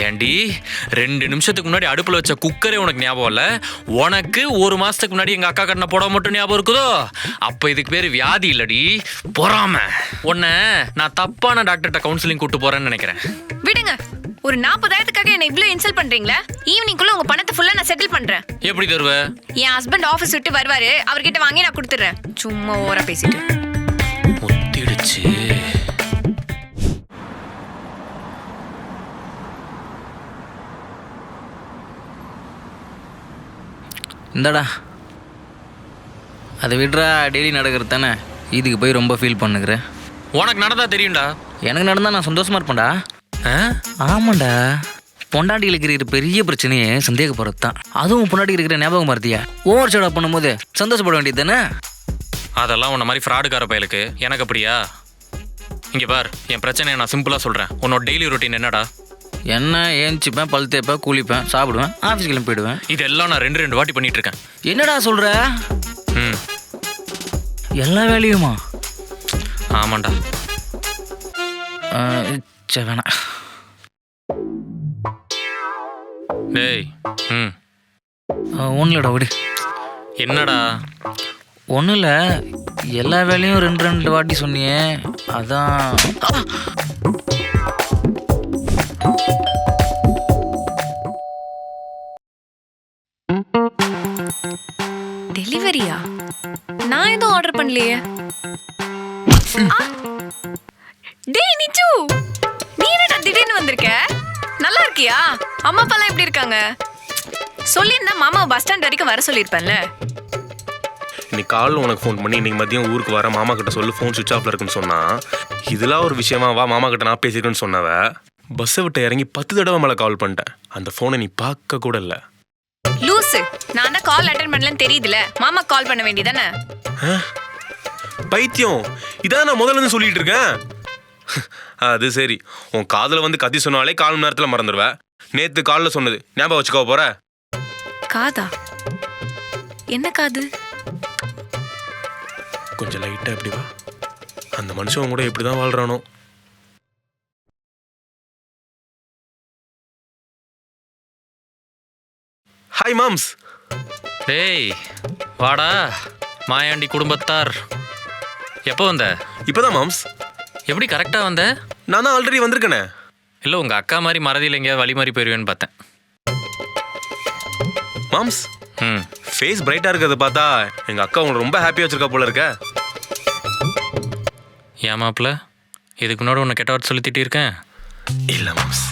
ஏண்டி 2 நிமிஷத்துக்கு முன்னாடி அடுப்புல வச்ச குக்கரே உனக்கு ஞாபகம் இல்ல? உனக்கு 1 மாசத்துக்கு முன்னாடி எங்க அக்கா கண்ண போட மட்டும் ஞாபகம் இருக்குதோ? அப்ப இதுக்கு பேரு வியாதி இல்லடி, பொறாம. உன்னை நான் தப்பான டாக்டர்கிட்ட கவுன்சிலிங் கூட்டு போறேன்னு நினைக்கிறேன். விடுங்க. ஒரு 40,000க்காக என்ன இவ்ளோ இன்சல்ட் பண்றீங்களா? ஈவினிங்குள்ள உங்க பணத்தை ஃபுல்லா நான் செட்டில் பண்றேன். எப்படி தருவ? என் ஹஸ்பண்ட் ஆபீஸ் விட்டு வருவாரு, அவர்கிட்ட வாங்கி நான் கொடுத்துறேன். சும்மா ஓவரா பேசிட்டு. முத்திடுச்சு. இந்தாடா, அதை விடுறா. டெய்லி நடக்கிறது தானே, இதுக்கு போய் ரொம்ப ஃபீல் பண்ணுகிற. உனக்கு நடந்தா தெரியும்டா. எனக்கு நடந்தால் நான் சந்தோஷமாக இருப்பேன்டா. ஆமாண்டா, பொண்டாட்டிகளுக்கு இருக்கிற பெரிய பிரச்சனையே சந்தேகப்படுறது தான். அதுவும் பொண்டாட்டிக்கு இருக்கிற ஞாபகம் மறதியா ஓவர் ஷேட் அப் பண்ணும்போது சந்தோஷப்பட வேண்டியது தானே. அதெல்லாம் உன்ன மாதிரி ஃப்ராடுக்கார பயலுக்கு. எனக்கு அப்படியா? இங்கே பார், என் பிரச்சனையை நான் சிம்பிளாக சொல்கிறேன். உன்னோட டெய்லி ரொட்டீன் என்னடா? என்ன, ஏஞ்சிப்பேன், பல் தேய்ப்பேன், குளிப்பேன், சாப்பிடுவேன், ஆஃபீஸ் கிளம்பி போயிடுவேன். இதெல்லாம் நான் 2 வாட்டி பண்ணிட்டு இருக்கேன். என்னடா சொல்கிற? ம், எல்லா வேலையுமா? ஆமாண்டா. வேணாம். டேய், ம், ஒன்றும் இல்லைடா, விடு. என்னடா? ஒன்றும் இல்லை, எல்லா வேலையும் 2 வாட்டி சொன்னியே, அதான். டெலிவரியா? நான் எதுவும் ஆர்டர் பண்ணலையே. டேய் நிச்சு, நீ என்னடா திடீர்னு வந்திருக்க? நல்லா இருக்கியா? அம்மா அப்பாலாம் எப்படி இருக்காங்க? சொல்லியிருந்தா மாமா பஸ் ஸ்டாண்ட் வரைக்கும் வர சொல்லியிருப்பேன்ல. இன்னைக்கு காலையில் உனக்கு ஃபோன் பண்ணி இன்னைக்கு மதியம் ஊருக்கு வர மாமா கிட்ட சொல்லு, ஃபோன் சுவிச் ஆஃப்ல இருக்குன்னு சொன்னா, இதெல்லாம் ஒரு விஷயமா? வா மாமா கிட்ட நான் பேசியிருக்கேன்னு சொன்னவ பஸ்ஸை விட்டு இறங்கி 10 தடவை மேலே கால் பண்ணிட்டேன். அந்த ஃபோனை நீ பார்க்க கூட இல்லை. லூசு, நான் தான் கால் அட்டென்ட் பண்ணலன்னு தெரியுதுல, மாமா கால் பண்ண வேண்டியதானே. பைத்தியம், இதான் நான் முதல்ல இருந்து சொல்லிட்டு இருக்கேன். அது சரி, உன் காதில் வந்து கத்தி சொன்னாலே 1/4 மணி நேரத்தில் மறந்துடுவேன். நேற்று காலில் சொன்னது ஞாபகம் வச்சுக்கோ போற? காதா? என்ன காது? கொஞ்சம் லைட்டாக எப்படி வா. அந்த மனுஷன் கூட எப்படி தான் வாழ்றானோ. Hi moms. டேய் வாடா, மாயாண்டி குடும்பத்தார். எப்போ வந்த? இப்போதான் மாம்ஸ். எப்படி கரெக்டாக வந்த? நான் தான் ஆல்ரெடி வந்திருக்கேனே. இல்லை, உங்கள் அக்கா மாதிரி மறதியில் எங்கேயா வழி மாதிரி போயிடுவேன்னு பார்த்தேன். மாம்ஸ், ம், ஃபேஸ் பிரைட்டாக இருக்கிறத பார்த்தா எங்கள் அக்கா உங்களை ரொம்ப ஹாப்பியாக வச்சிருக்கா போல இருக்க. ஏன் மாப்பிள்ள, இதுக்கு முன்னாடி உன்னை கெட்ட வார்த்தை சொல்லி திட்டியிருக்கேன்? இல்லை மாம்ஸ்,